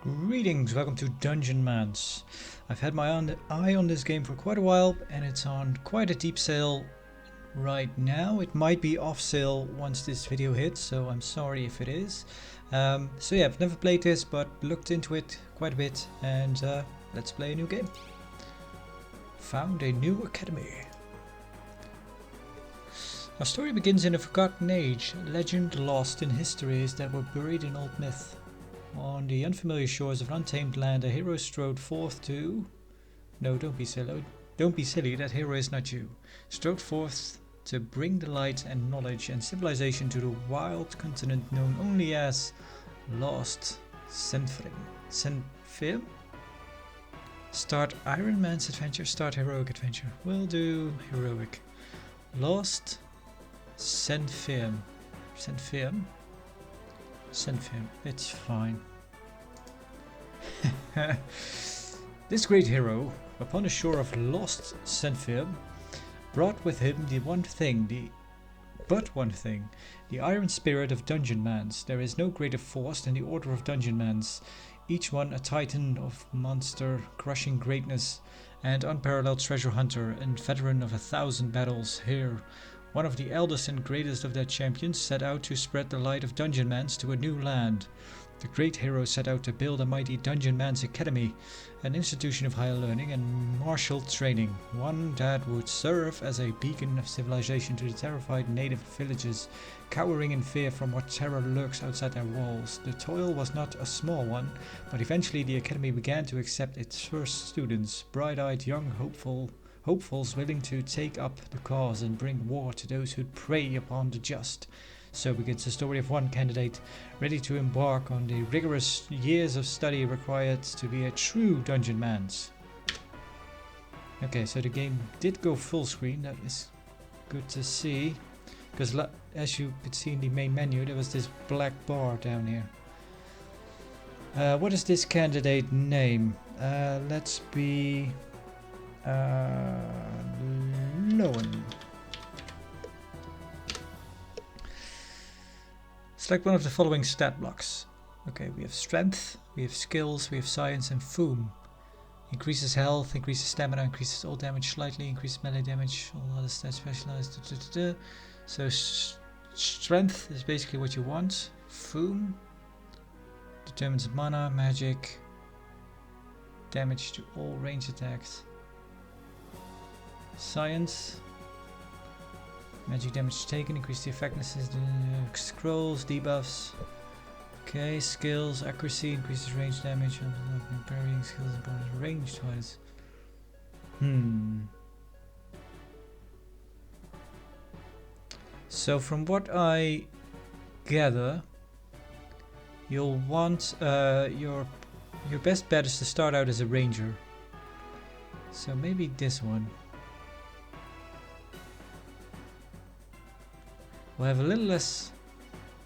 Greetings, welcome to Dungeonmans. I've had my eye on this game for quite a while and it's on quite a deep sale right now. It might be off sale once this video hits, so I'm sorry if it is. So yeah, I've never played this but looked into it quite a bit and let's play a new game. Found a new academy. Our story begins in a forgotten age, a legend lost in histories that were buried in old myth. On the unfamiliar shores of an untamed land, a hero strode forth to... No, don't be silly. Don't be silly, that hero is not you. Strode forth to bring the light and knowledge and civilization to the wild continent known only as Lost Senfrim. Senfrim? Start Iron Man's adventure, start heroic adventure. We'll do heroic. Lost Senfrim. Senfrim? Senfrim, it's fine. This great hero, upon the shore of lost Senfrim, brought with him the one thing, the iron spirit of Dungeonmans. There is no greater force than the Order of Dungeonmans, each one a titan of monster-crushing greatness and unparalleled treasure hunter and veteran of 1,000 battles. Here, one of the eldest and greatest of their champions set out to spread the light of Dungeonmans to a new land. The great hero set out to build a mighty Dungeonmans Academy, an institution of higher learning and martial training, one that would serve as a beacon of civilization to the terrified native villages, cowering in fear from what terror lurks outside their walls. The toil was not a small one, but eventually the Academy began to accept its first students, bright-eyed young hopefuls willing to take up the cause and bring war to those who prey upon the just. So begins the story of one candidate ready to embark on the rigorous years of study required to be a true Dungeonmans. Okay, so the game did go full screen. That is good to see, because as you could see in the main menu, there was this black bar down here. What is this candidate name? Let's be Lowen. Select one of the following stat blocks. Okay, we have strength, we have skills, we have science, and foom. Increases health, increases stamina, increases all damage slightly, increases melee damage, all other stats specialized. So strength is basically what you want. Foom determines mana, magic, damage to all range attacks. Science, magic damage taken, increase the effectiveness, scrolls, debuffs. Okay, skills, accuracy, increases range damage, parrying skills and bonus range twice. So from what I gather, you'll want your best bet is to start out as a ranger. So maybe this one. We'll have a little less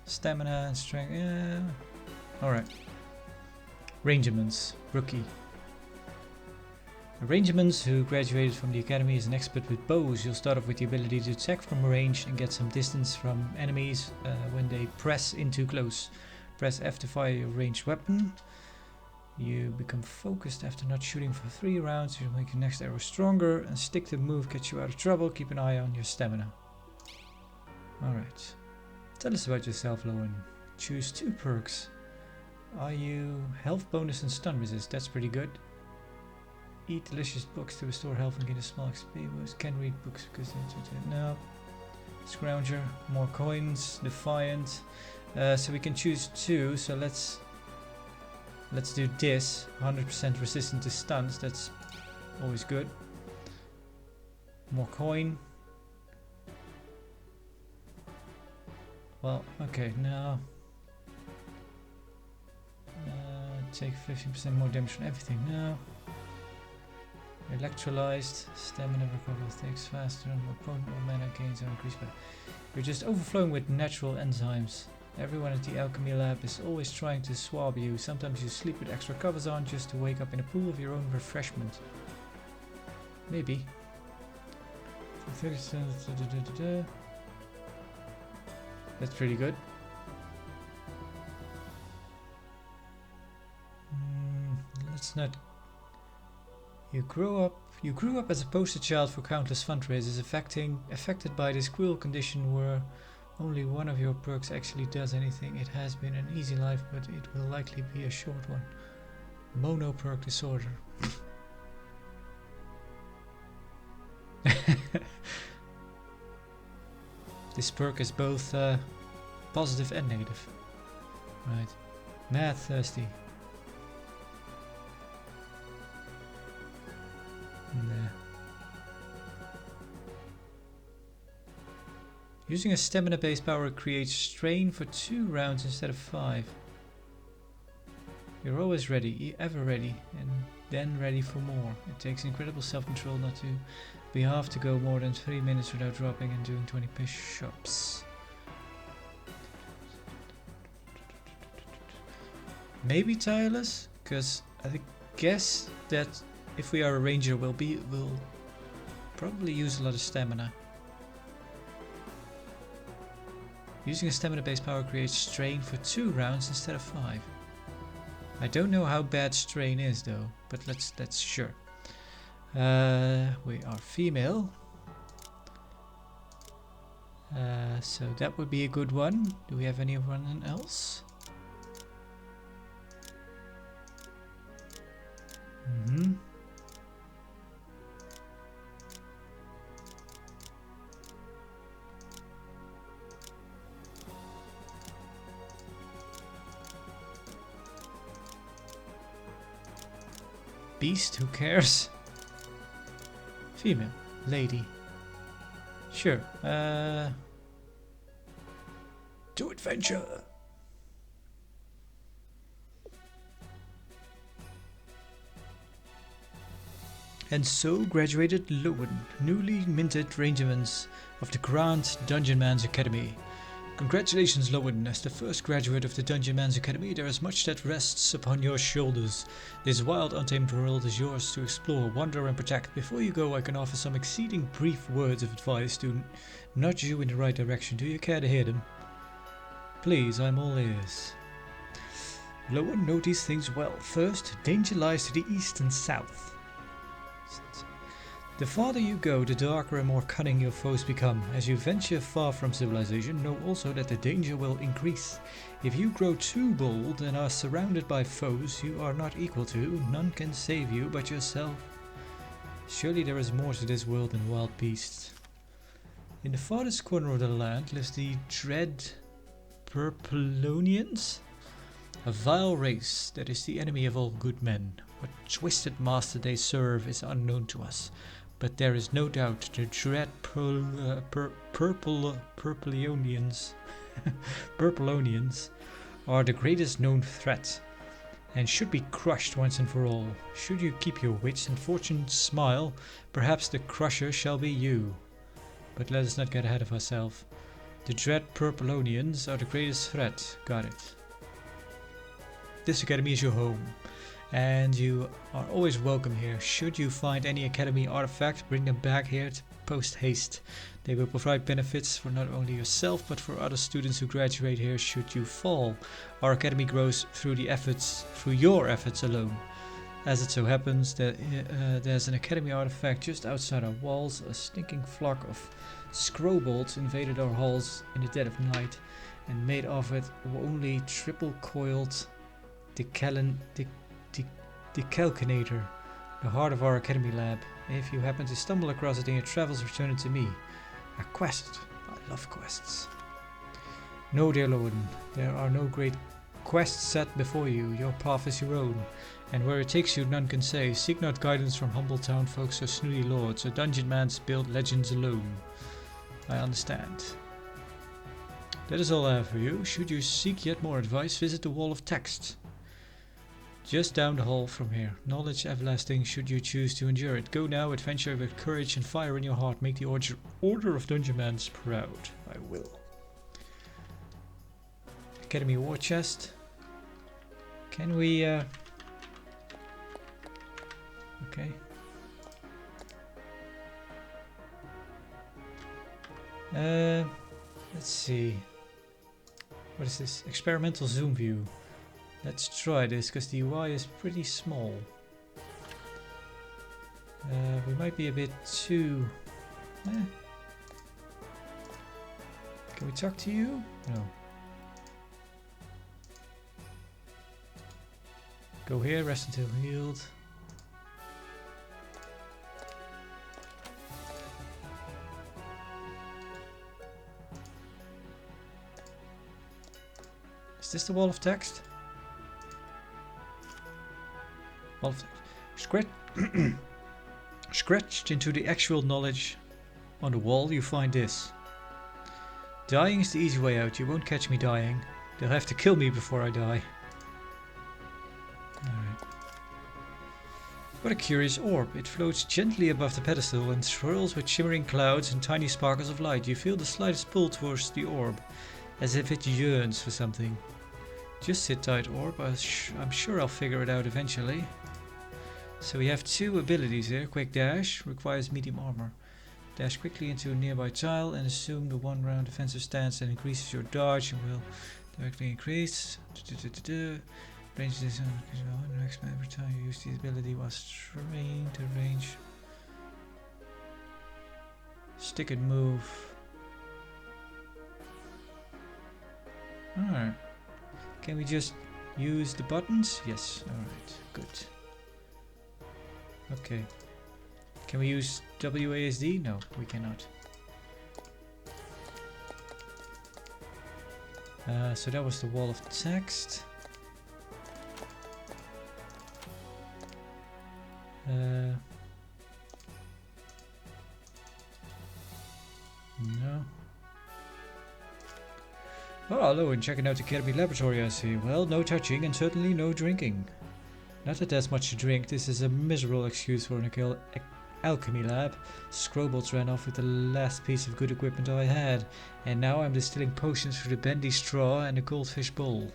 stamina and strength. Yeah. Alright. Rangermans. Rookie. A Rangermans who graduated from the academy is an expert with bows. You'll start off with the ability to attack from range and get some distance from enemies when they press in too close. Press F to fire your ranged weapon. You become focused after not shooting for 3 rounds. You'll make your next arrow stronger, and stick to move gets you out of trouble. Keep an eye on your stamina. Alright, tell us about yourself, Lowen. Choose 2 perks. Are you health bonus and stun resist? That's pretty good. Eat delicious books to restore health and get a small XP boost. Can read books because no. Scrounger, more coins, defiant. So we can choose 2. So let's do this. 100% resistant to stuns. That's always good. More coin. Well, okay, now take 15% more damage from everything now. Electrolyzed, stamina recovery takes faster, more potent, more mana gains are increased by. You're just overflowing with natural enzymes. Everyone at the alchemy lab is always trying to swab you. Sometimes you sleep with extra covers on just to wake up in a pool of your own refreshment. Maybe. 30%. That's pretty good. let's not. You grew up as a poster child for countless fundraisers, affected by this cruel condition where only one of your perks actually does anything. It has been an easy life, but it will likely be a short one. Mono perk disorder. This perk is both positive and negative. Right. Mad thirsty. Nah. Using a stamina based power creates strain for 2 rounds instead of 5. You're always ready, ever ready, and then ready for more. It takes incredible self-control not to be half to go more than 3 minutes without dropping and doing 20 push-ups. Maybe tireless, because I guess that if we are a ranger, we'll probably use a lot of stamina. Using a stamina-based power creates strain for 2 rounds instead of 5. I don't know how bad strain is though, but let's sure. We are female. So that would be a good one. Do we have anyone else? Beast, who cares? Female, lady. Sure. To adventure. And so graduated Lowen, newly minted Rangermans of the Grand Dungeonmans Academy. Congratulations, Lowen. As the first graduate of the Dungeonmans Academy, there is much that rests upon your shoulders. This wild, untamed world is yours to explore, wander, and protect. Before you go, I can offer some exceeding brief words of advice to nudge you in the right direction. Do you care to hear them? Please, I'm all ears. Lowen, know these things well. First, danger lies to the east and south. The farther you go, the darker and more cunning your foes become. As you venture far from civilization, know also that the danger will increase. If you grow too bold and are surrounded by foes you are not equal to, none can save you but yourself. Surely there is more to this world than wild beasts. In the farthest corner of the land lives the dread Purplonians, a vile race that is the enemy of all good men. What twisted master they serve is unknown to us. But there is no doubt the dread Purplonians are the greatest known threat, and should be crushed once and for all. Should you keep your wits and fortune smile, perhaps the crusher shall be you. But let us not get ahead of ourselves. The dread Purplonians are the greatest threat. Got it. This academy is your home, and you are always welcome here. Should you find any academy artifact, bring them back here post haste. They will provide benefits for not only yourself but for other students who graduate here should you fall. Our academy grows through your efforts alone. As it so happens that there's an academy artifact just outside our walls. A stinking flock of scrobolds invaded our halls in the dead of night and made of it only triple coiled decalcinator, the heart of our academy lab. If you happen to stumble across it in your travels, return it to me. A quest. I love quests. No, dear Lowen, there are no great quests set before you. Your path is your own, and where it takes you none can say. Seek not guidance from humble town folks or snooty lords. A Dungeonmans build legends alone. I understand. That is all I have for you. Should you seek yet more advice, visit the Wall of Text. Just down the hall from here. Knowledge everlasting should you choose to endure it. Go now, adventure with courage and fire in your heart. Make the Order of Dungeonmans proud. I will. Academy War Chest. Can we... Okay. Let's see. What is this? Experimental zoom view. Let's try this, because the UI is pretty small. We might be a bit too... Can we talk to you? No. Go here, rest until healed. Is this the wall of text? Wall of text. Scratched into the actual knowledge on the wall, you find this. Dying is the easy way out. You won't catch me dying. They'll have to kill me before I die. Alright. What a curious orb. It floats gently above the pedestal and swirls with shimmering clouds and tiny sparkles of light. You feel the slightest pull towards the orb, as if it yearns for something. Just sit tight, orb. I'm sure I'll figure it out eventually. So we have two abilities here. Quick dash requires medium armor. Dash quickly into a nearby tile and assume the 1 round defensive stance that increases your dodge and will directly increase. Range this on every time you use the ability was trained to range. Stick and move. Alright. Can we just use the buttons? Yes. Alright. Good. Okay. Can we use WASD? No, we cannot. So that was the wall of text. No. Oh, hello, and checking out the Academy Laboratory, I see. Well, no touching and certainly no drinking. Not that there's much to drink. This is a miserable excuse for an alchemy lab. Scrobots ran off with the last piece of good equipment I had, and now I'm distilling potions through the bendy straw and a goldfish bowl.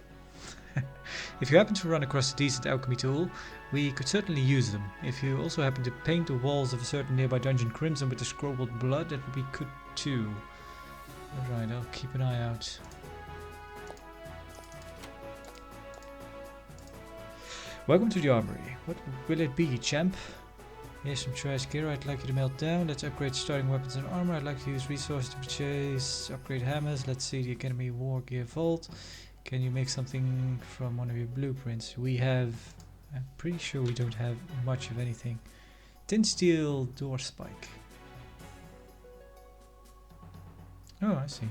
If you happen to run across a decent alchemy tool, we could certainly use them. If you also happen to paint the walls of a certain nearby dungeon crimson with the Scrobot blood, that would be good too. Alright, I'll keep an eye out. Welcome to the armory. What will it be, champ? Here's some trash gear I'd like you to melt down. Let's upgrade starting weapons and armor. I'd like to use resources to purchase, upgrade hammers. Let's see the Academy War Gear Vault. Can you make something from one of your blueprints? We have... I'm pretty sure we don't have much of anything. Tin steel door spike. Oh, I see.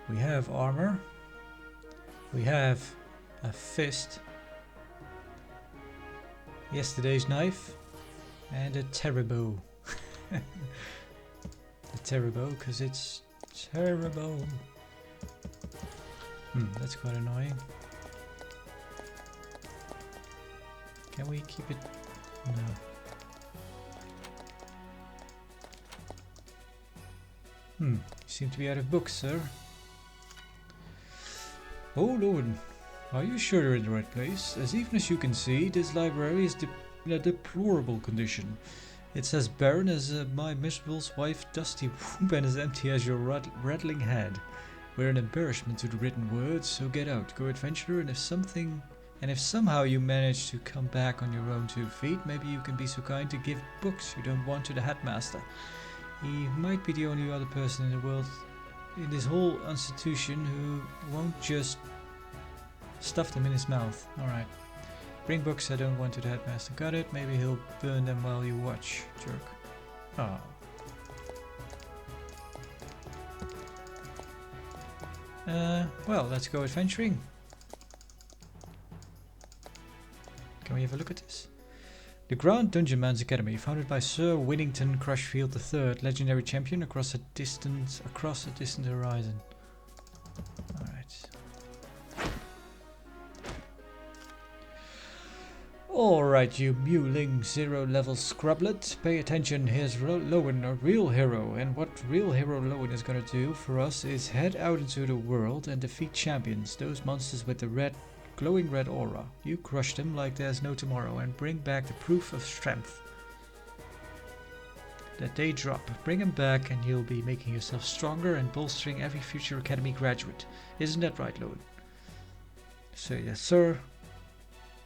We have armor. We have a fist. Yesterday's knife. And a terrible. A terrible, because it's terrible. That's quite annoying. Can we keep it? No. You seem to be out of books, sir. Oh Lord, are you sure you're in the right place? As even as you can see, this library is in a deplorable condition. It's as barren as my miserable wife's dusty womb and as empty as your rattling head. We're an embarrassment to the written words, so get out, go adventurer, and if somehow you manage to come back on your own 2 feet, maybe you can be so kind to give books you don't want to the headmaster. He might be the only other person in the world, in this whole institution, who won't just stuff them in his mouth. Alright. Bring books I don't want to the headmaster. Got it? Maybe he'll burn them while you watch, jerk. Oh. Well, let's go adventuring. Can we have a look at this? The Grand Dungeonmans Academy, founded by Sir Winnington Crushfield III, legendary champion across a distant horizon. Alright. Alright, you mewling 0-level scrublet, pay attention, here's Lowen, a real hero, and what real hero Lowen is gonna do for us is head out into the world and defeat champions, those monsters with the glowing red aura. You crush them like there's no tomorrow and bring back the proof of strength. that they drop. Bring him back and you'll be making yourself stronger and bolstering every future academy graduate. Isn't that right, Lowen? So yes, sir.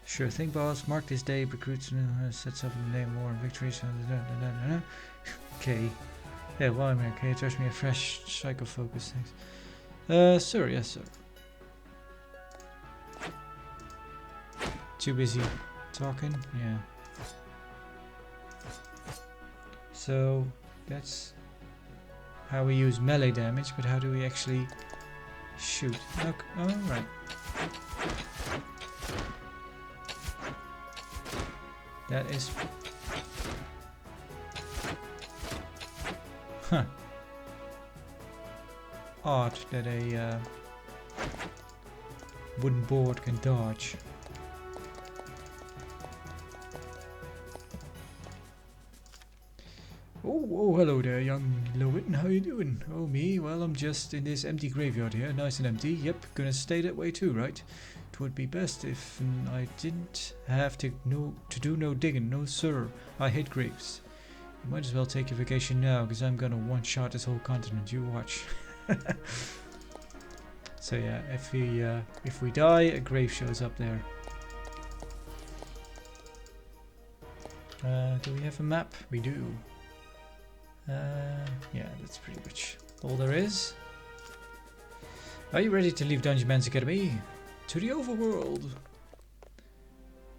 Sure thing, boss. Mark this day. Recruits sets up in the name of war and victories. Okay. Yeah, well, man, can you touch me a fresh psycho focus? Thanks. Sir, yes, sir. Too busy talking? Yeah. So that's how we use melee damage, but how do we actually shoot? Okay. Alright. That is... Huh. Odd that a wooden board can dodge. Oh, hello there, young Lowen. How you doing? Oh, me? Well, I'm just in this empty graveyard here. Nice and empty. Yep, gonna stay that way too, right? It would be best if I didn't have to do no digging. No, sir. I hate graves. You might as well take your vacation now, because I'm gonna one-shot this whole continent. You watch. So yeah, if we die, a grave shows up there. Do we have a map? We do. Yeah, that's pretty much all there is. Are you ready to leave Dungeonmans Academy? To the overworld!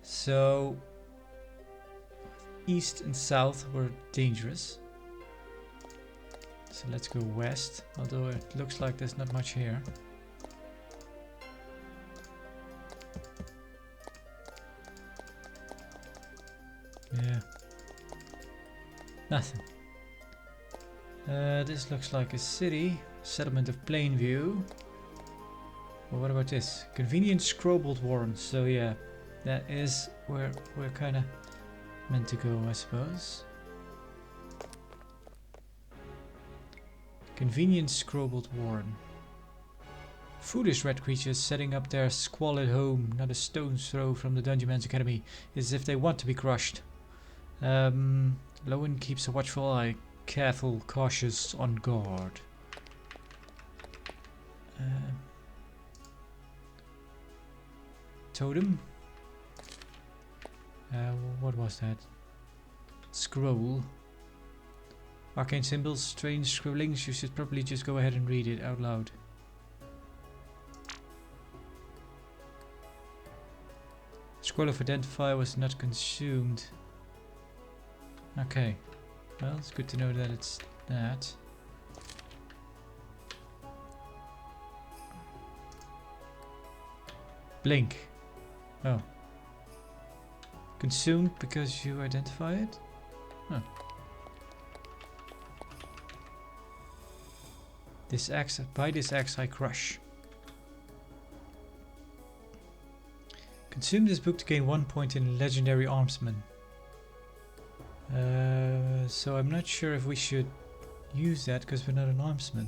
So, east and south were dangerous. So let's go west, although it looks like there's not much here. Yeah. Nothing. This looks like a city. Settlement of Plainview. Well, what about this? Convenient Scrobled Warren. So yeah, that is where we're kind of meant to go, I suppose. Convenient Scrobled Warren. Foolish red creatures setting up their squalid home, not a stone's throw from the Dungeonmans Academy, as if they want to be crushed. Lowen keeps a watchful eye, careful, cautious, on guard. Totem. What was that? Scroll. Arcane symbols, strange scribblings. You should probably just go ahead and read it out loud. Scroll of Identify was not consumed. Okay. Well, it's good to know that it's that. Blink. Oh. Consumed because you identify it? Huh. This axe, by this axe I crush. Consume this book to gain 1 point in Legendary Armsman. So I'm not sure if we should use that because we're not an armsman.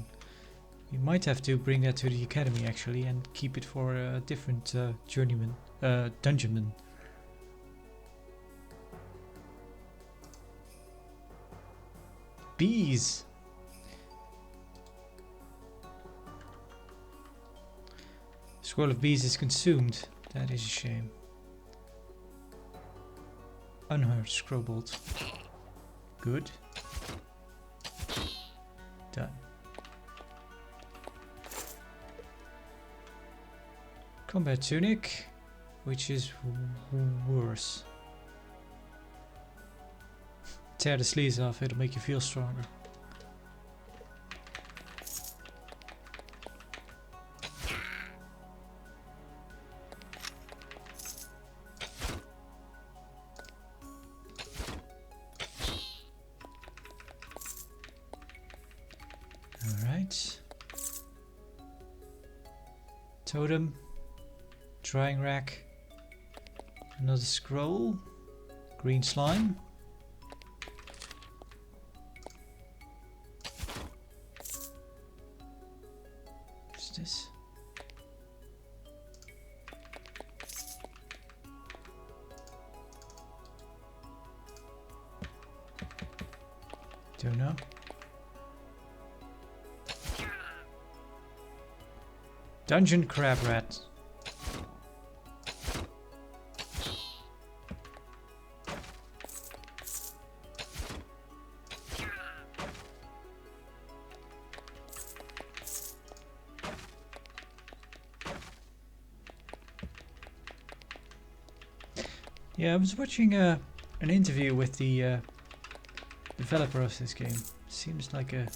We might have to bring that to the academy actually and keep it for a different journeyman, dungeonman. Bees! Scroll of bees is consumed. That is a shame. Unheard Scrobolt. Good. Done. Combat tunic, which is worse. Tear the sleeves off, it'll make you feel stronger. Alright. Totem. Drying rack. Another scroll. Green slime. What's this? Don't know. Dungeon crab rat. Yeah, I was watching an interview with the developer of this game. Seems like a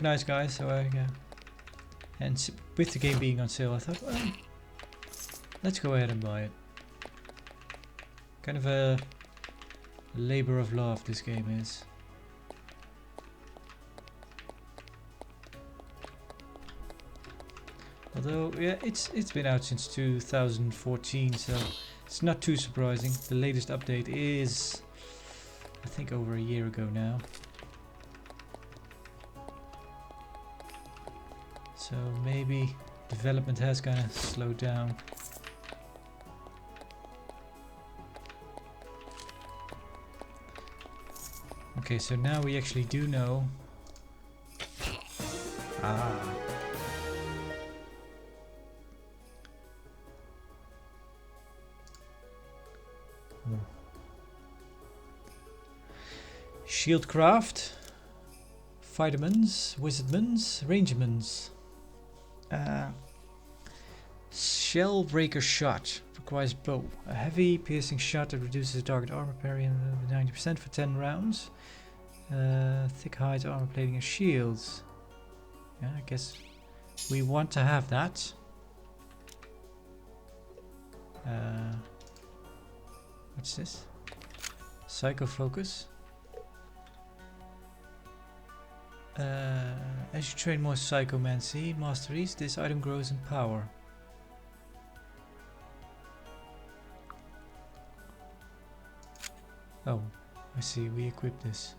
nice guy. So and with the game being on sale, I thought, well, let's go ahead and buy it. Kind of a labor of love this game is. Although, yeah, it's been out since 2014, so it's not too surprising. The latest update is, I think, over a year ago now. So maybe development has kind of slowed down. Okay, so now we actually do know. Ah. Shieldcraft, Fightermans, Wizardmans, Rangermans. Shellbreaker shot requires bow. A heavy piercing shot that reduces the target armor parry 90% for 10 rounds. Thick hide, armor plating and shields. Yeah, I guess we want to have that. What's this? Psycho focus. As you train more psychomancy masteries, this item grows in power. Oh, I see, we equip this.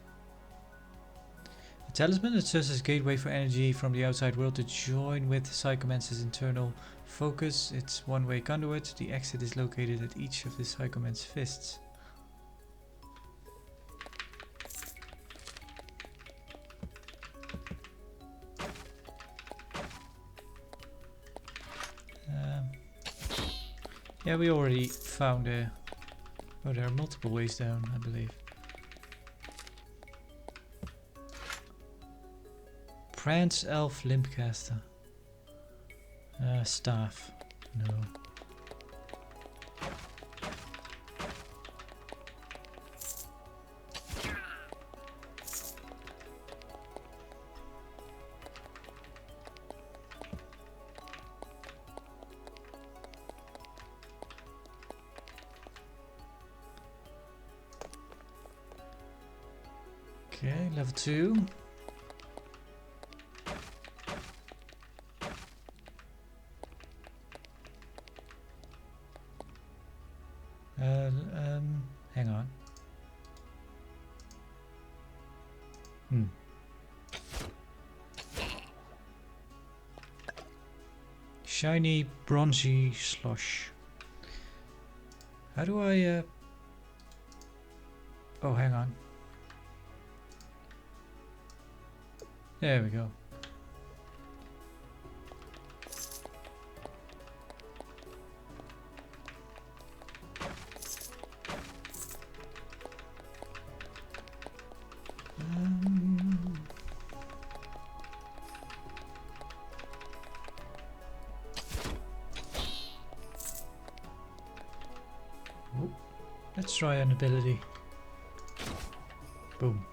A talisman that serves as a gateway for energy from the outside world to join with Psychomancer's internal focus. It's one-way conduit. The exit is located at each of the Psychomancer's fists. Yeah, we already found a... Oh, there are multiple ways down, I believe. Prance Elf Limpcaster. Staff. No. Okay, level 2. Hang on. Shiny bronzy slush. How do I Oh, hang on. There we go. Let's try an ability. Boom.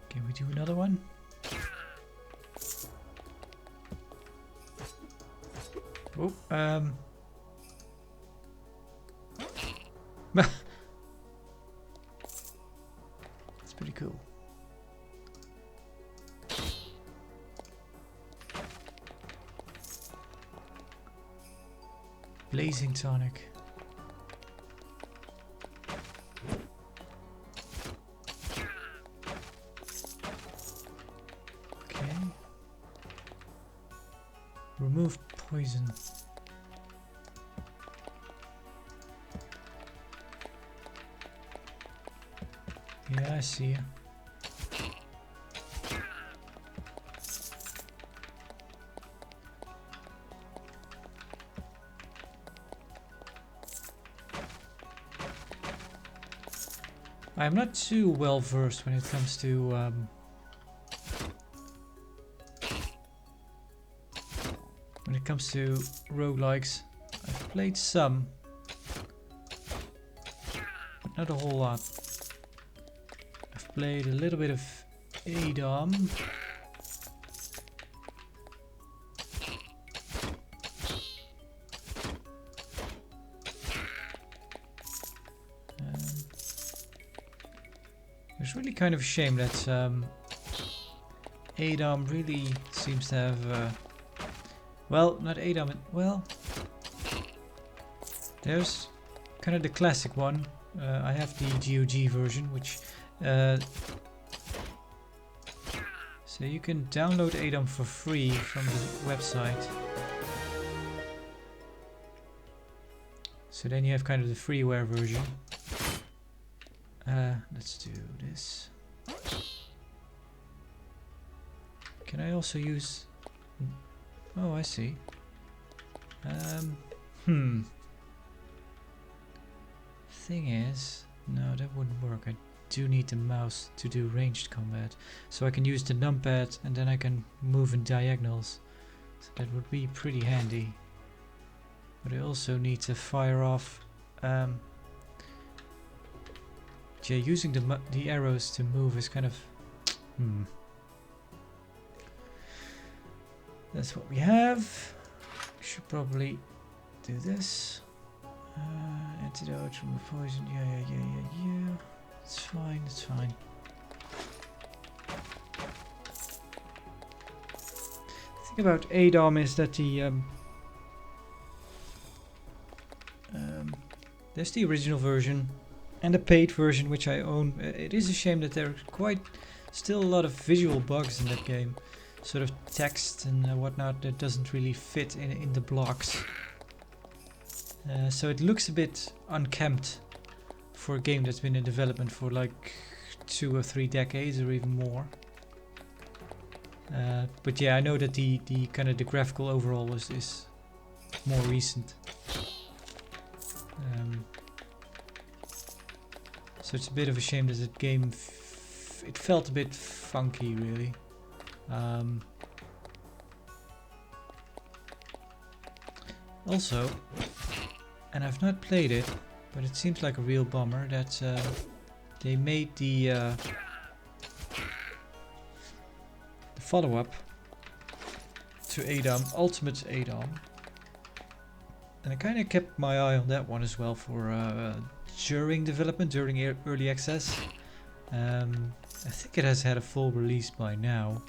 Can we do another one? Oh, that's pretty cool. Blazing tonic. Okay. Remove poison. Yeah, I see. I'm not too well versed when it comes to roguelikes. I've played some, but not a whole lot. I've played a little bit of Adam. It's really kind of a shame that Adam really seems to have well, not Adam, well, there's kind of the classic one. I have the GOG version, which so you can download Adam for free from the website. So then you have kind of the freeware version. Let's do this. Can I also use... Oh, I see. Thing is... No, that wouldn't work. I do need the mouse to do ranged combat. So I can use the numpad and then I can move in diagonals. So that would be pretty handy. But I also need to fire off... yeah, using the arrows to move is kind of... That's what we have. Should probably do this. Antidote, remove poison. Yeah. It's fine, it's fine. The thing about Adam is that the there's the original version and the paid version, which I own. It is a shame that there are quite still a lot of visual bugs in that game. Sort of text and whatnot that doesn't really fit in the blocks. So it looks a bit unkempt for a game that's been in development for like 2 or 3 decades or even more. But yeah, I know that the kind of the graphical overhaul is more recent. So it's a bit of a shame that the game it felt a bit funky, really. Also, and I've not played it, but it seems like a real bummer that they made the follow-up to Adam, Ultimate Adam, and I kind of kept my eye on that one as well for during development, during early access. I think it has had a full release by now.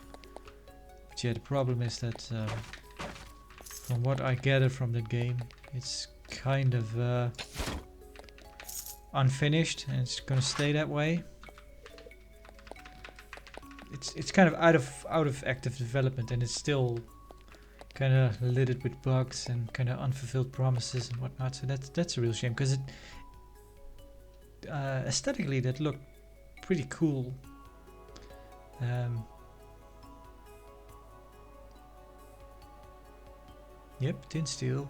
But yeah, the problem is that from what I gather from that game, it's kind of unfinished and it's gonna stay that way. It's kind of out of active development and it's still kind of littered with bugs and kind of unfulfilled promises and whatnot. So that's a real shame because it aesthetically that looked pretty cool. Yep, tin steel.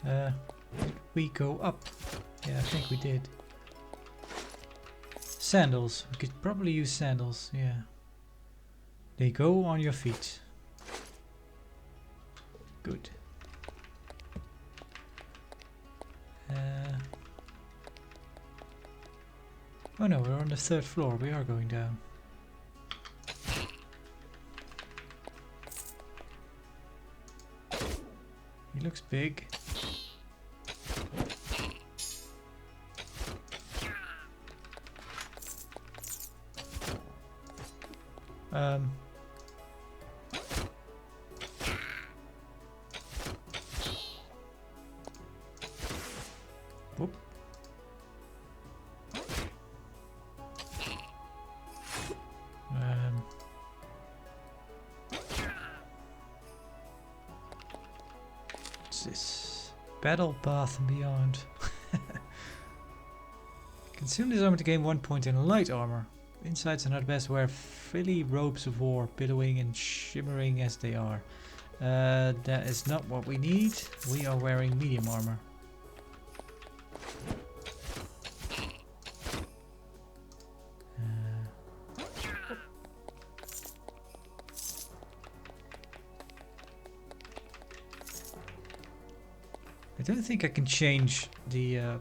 Did we go up? Yeah, I think we did. Sandals. We could probably use sandals, yeah. They go on your feet. Good. Oh no, we're on the 3rd floor. We are going down. He looks big. Whoop. this? Battle Path and Beyond. Consume this armor to gain 1 point in light armor. Insides are not best. Wear frilly robes of war, billowing and shimmering as they are. That is not what we need. We are wearing medium armor. I don't think I can change the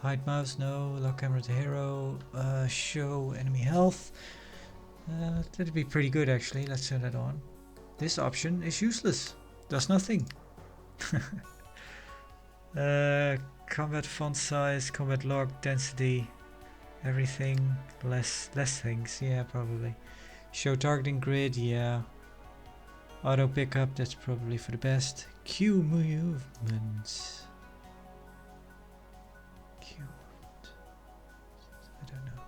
hide mouse, no, lock camera to hero, show enemy health. That'd be pretty good actually, let's turn that on. This option is useless, does nothing. Combat font size, combat log, density, everything, less things, yeah, probably. Show targeting grid, yeah. Auto pickup, that's probably for the best. Q movement. Q movement. I don't know.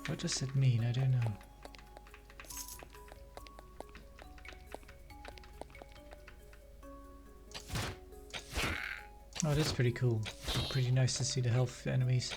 What does it mean? I don't know. Oh, that's pretty cool. Pretty nice to see the health of enemies.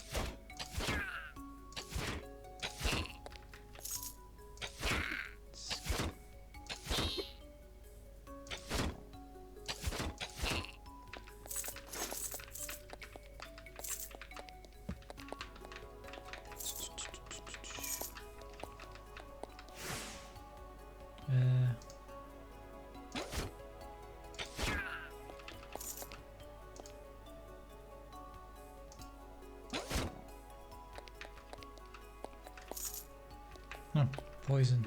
Poison.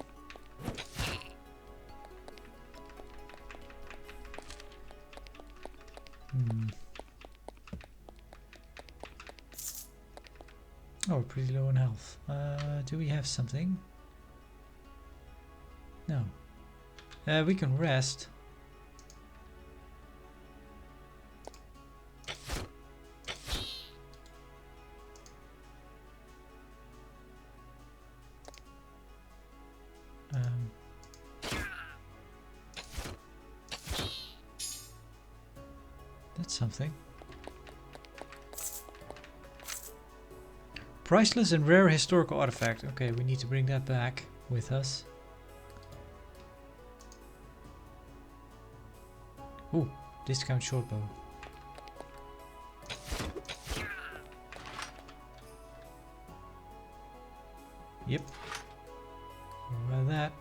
Oh, pretty low on health. Do we have something? No. We can rest. That's something. Priceless and rare historical artifact. Okay, we need to bring that back with us. Ooh, discount shortbow. Yep. What about that?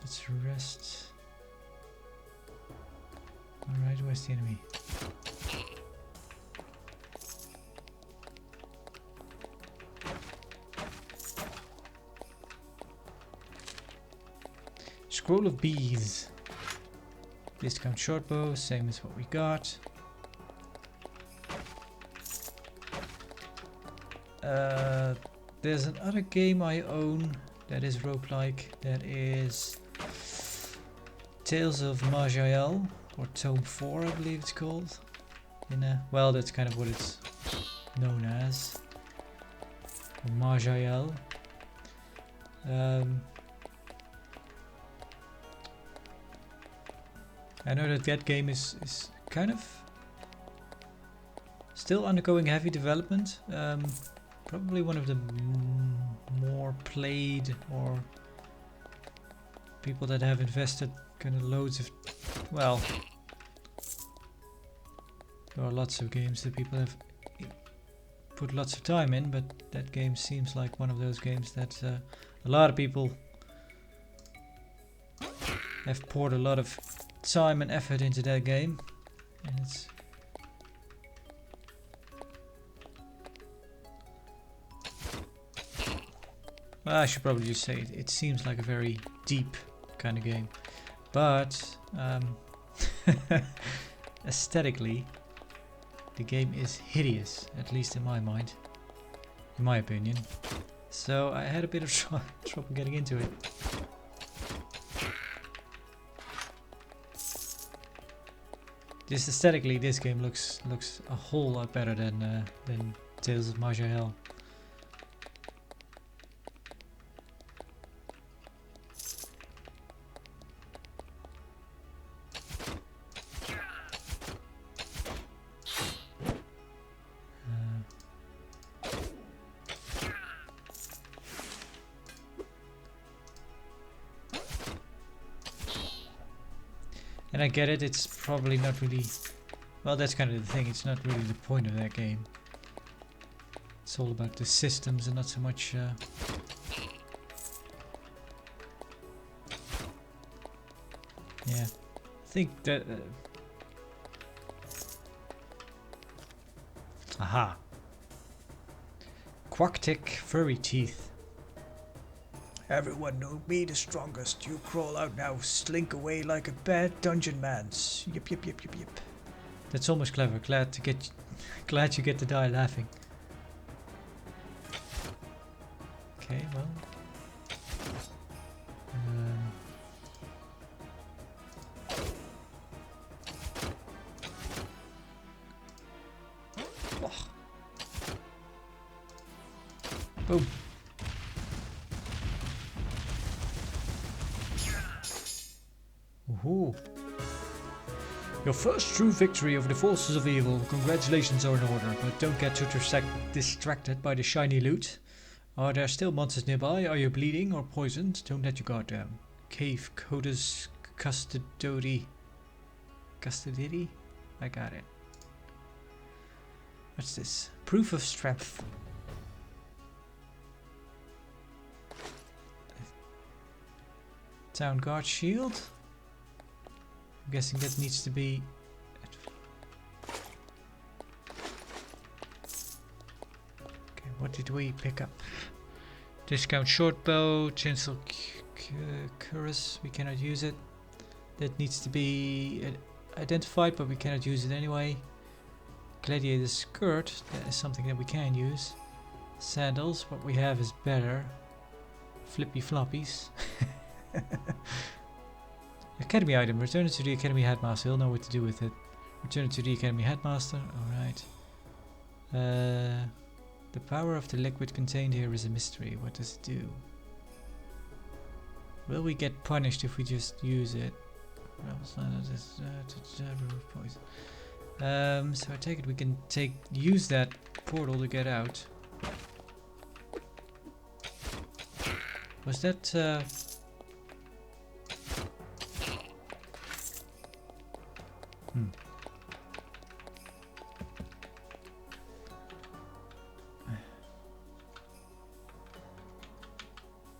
Let's rest. Alright, where's the enemy? Scroll of bees. Discount shortbow, same as what we got. There's another game I own that is roguelike. That is Tales of Maj'El, or Tome 4 I believe it's called. Well, that's kind of what it's known as. Maj'El. I know that that game is kind of still undergoing heavy development. Probably one of the more played, or people that have invested kind of loads of, well, there are lots of games that people have put lots of time in, but that game seems like one of those games that a lot of people have poured a lot of time and effort into that game, and it's well, I should probably just say it seems like a very deep kind of game, but aesthetically the game is hideous, at least in my mind, in my opinion. So I had a bit of trouble getting into it. Just aesthetically, this game looks a whole lot better than Tales of Majahel. And I get it, it's probably not really... Well, that's kind of the thing, it's not really the point of that game. It's all about the systems and not so much... Yeah, I think that... Aha! Quacktick furry teeth. Everyone know me the strongest. You crawl out now, slink away like a bad Dungeonmans. Yep, yep, yep, yep, yep. That's almost clever. Glad you get to die laughing. Okay, well. Oh. Boom. Ooh. Your first true victory over the forces of evil. Congratulations are in order, but don't get too distracted by the shiny loot. Are there still monsters nearby? Are you bleeding or poisoned? Don't let your guard down. Cave Codus Custodity. Custodity? I got it. What's this? Proof of strength. Town guard shield. I'm guessing that needs to be... Okay, what did we pick up? Discount short bow, tinsel cuirass, we cannot use it. That needs to be identified, but we cannot use it anyway. Gladiator skirt, that is something that we can use. Sandals, what we have is better. Flippy floppies. Academy item, return it to the Academy Headmaster, he'll know what to do with it. Return it to the Academy Headmaster, alright. The power of the liquid contained here is a mystery, what does it do? Will we get punished if we just use it? So I take it we can use that portal to get out. Was that...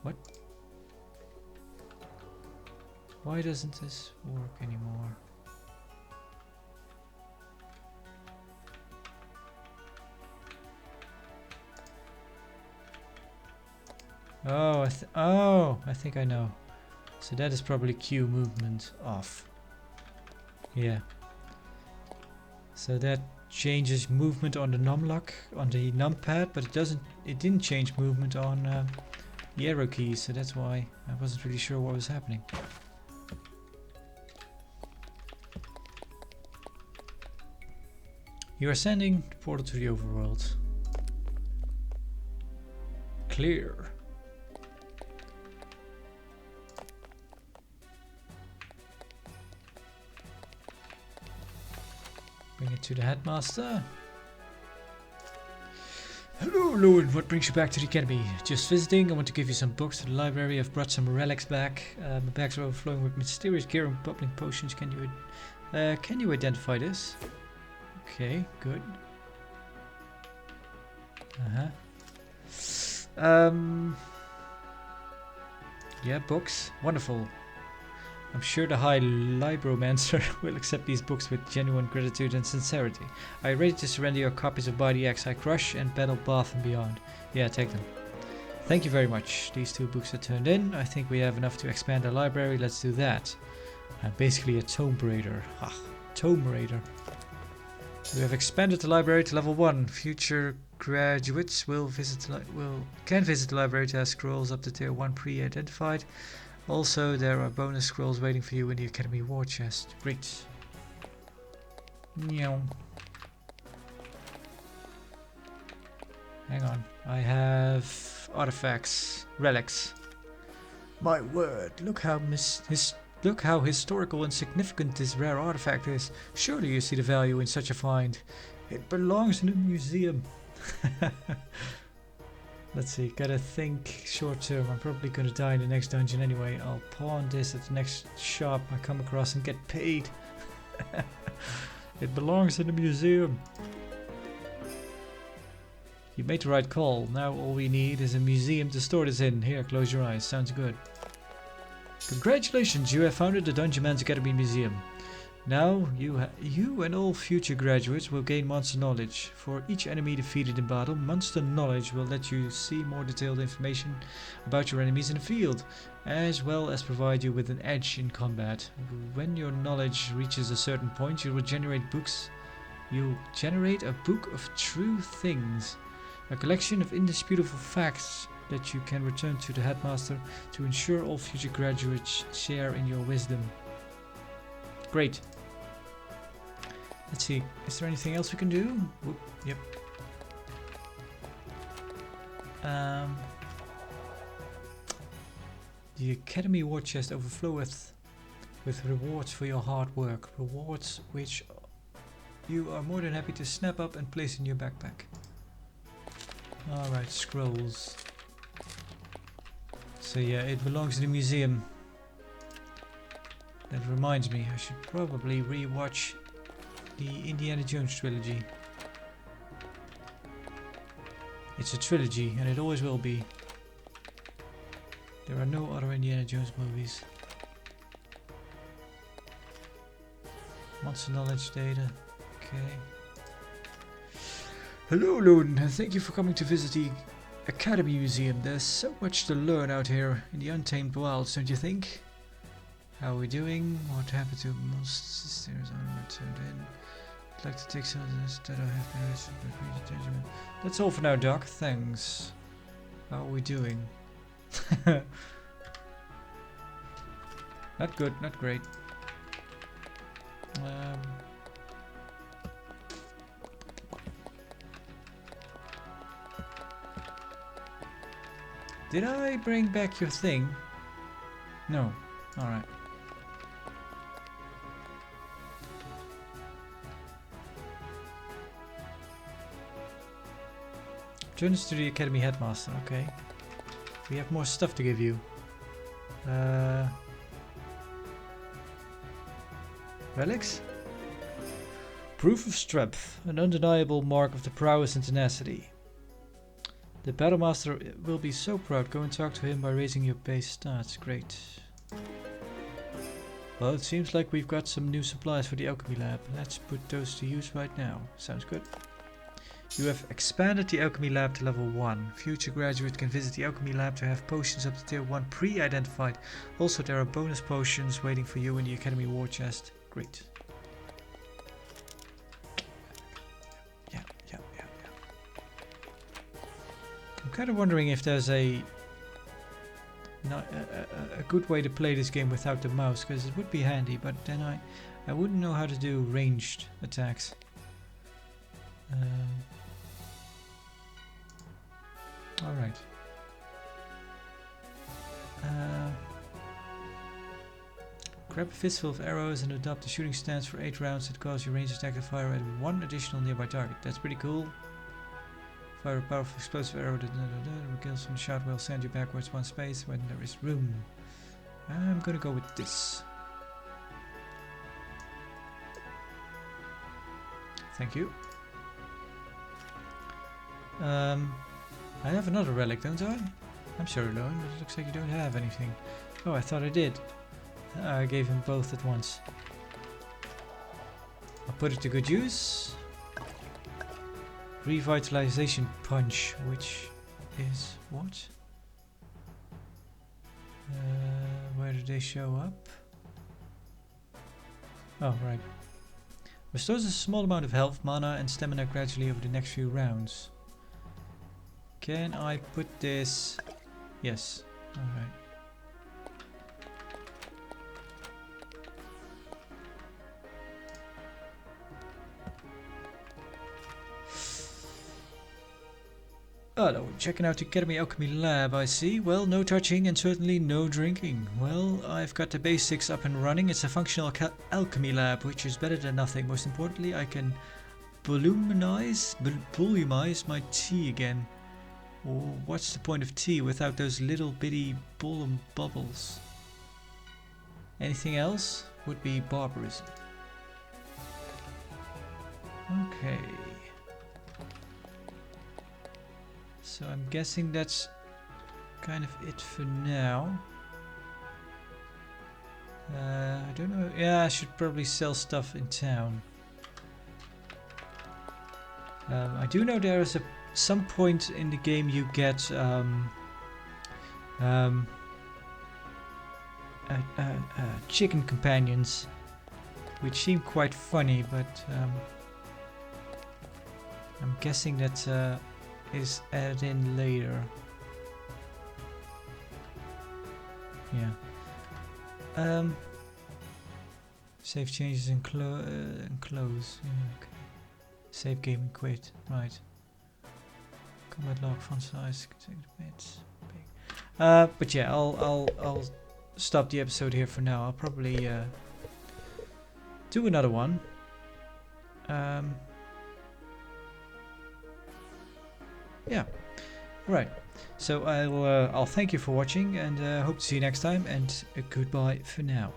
What? Why doesn't this work anymore? Oh, I think I know. So that is probably Q movement off. Yeah. So that changes movement on the numlock, on the numpad, but it didn't change movement on the arrow keys, so that's why I wasn't really sure what was happening. You are sending the portal to the overworld. Clear. Bring it to the headmaster. Hello, Lowen. What brings you back to the academy? Just visiting. I want to give you some books to the library. I've brought some relics back. My bags are overflowing with mysterious gear and bubbling potions. Can you identify this? Okay, good. Yeah, books. Wonderful. I'm sure the High Libromancer will accept these books with genuine gratitude and sincerity. Are you ready to surrender your copies of By the Axe I Crush and Battle Bath and Beyond? Yeah, take them. Thank you very much. These 2 books are turned in. I think we have enough to expand our library. Let's do that. I'm basically a tome raider. Ha, tome raider. We have expanded the library to level 1. Future graduates can visit the library to ask scrolls up to tier 1 pre-identified. Also, there are bonus scrolls waiting for you in the Academy War Chest. Great. Meow. Hang on. I have artifacts, relics. My word! Look how historical and significant this rare artifact is. Surely you see the value in such a find. It belongs in a museum. Let's see, gotta think short term. I'm probably gonna die in the next dungeon anyway. I'll pawn this at the next shop I come across and get paid. It belongs in the museum. You made the right call. Now all we need is a museum to store this in. Here, close your eyes. Sounds good. Congratulations, you have founded the Dungeonmans Academy Museum. Now, you and all future graduates will gain monster knowledge. For each enemy defeated in battle, monster knowledge will let you see more detailed information about your enemies in the field, as well as provide you with an edge in combat. When your knowledge reaches a certain point, you will generate books. You'll generate a book of true things, a collection of indisputable facts that you can return to the headmaster to ensure all future graduates share in your wisdom. Great. Let's see, is there anything else we can do? Whoop, yep. The Academy War Chest overfloweth with rewards for your hard work. Rewards which you are more than happy to snap up and place in your backpack. Alright, scrolls. So yeah, it belongs to the museum. That reminds me, I should probably re-watch the Indiana Jones trilogy. It's a trilogy and it always will be. There are no other Indiana Jones movies. Monster knowledge data. Okay. Hello Loden, and thank you for coming to visit the Academy Museum. There's so much to learn out here in the untamed wilds, don't you think? How are we doing? What happened to most sisters are turned in? I'd like to take some of this that I have been arrested by Dungeonman. That's all for now, Doc. Thanks. How are we doing? Not good, not great. Did I bring back your thing? No. Alright. Turn us to the Academy Headmaster, okay. We have more stuff to give you. Relics? Proof of strength, an undeniable mark of the prowess and tenacity. The Battlemaster will be so proud. Go and talk to him by raising your base stats. Great. Well, it seems like we've got some new supplies for the alchemy lab. Let's put those to use right now. Sounds good. You have expanded the alchemy lab to level 1. Future graduates can visit the alchemy lab to have potions up to tier 1 pre-identified. Also, there are bonus potions waiting for you in the Academy War Chest. Great. Yeah. I'm kind of wondering if there's a good way to play this game without the mouse, because it would be handy, but then I wouldn't know how to do ranged attacks. Alright. Grab a fistful of arrows and adopt a shooting stance for 8 rounds that cause your ranged attack to fire at 1 additional nearby target. That's pretty cool. Fire a powerful explosive arrow that kills from the shot will send you backwards 1 space when there is room. I'm gonna go with this. Thank you. I have another relic, don't I? I'm sorry, Lone, but it looks like you don't have anything. Oh, I thought I did. I gave him both at once. I'll put it to good use. Revitalization punch, which is what? Where did they show up? Oh, right. Restores a small amount of health, mana, and stamina gradually over the next few rounds. Can I put this? Yes. Alright. Hello, checking out the Academy Alchemy Lab, I see. Well, no touching and certainly no drinking. Well, I've got the basics up and running. It's a functional alchemy lab, which is better than nothing. Most importantly, I can volumize my tea again. Or what's the point of tea without those little bitty bubbles? Anything else would be barbarism. Okay. So I'm guessing that's kind of it for now. I don't know. Yeah, I should probably sell stuff in town. I do know there is some point in the game you get chicken companions, which seem quite funny, but I'm guessing that is added in later. Yeah. Save changes and close. Yeah, okay. Save game and quit. Right. Combat log, font size, take the bits. But yeah, I'll stop the episode here for now. I'll probably do another one. Yeah. Right. So I'll thank you for watching and hope to see you next time, and goodbye for now.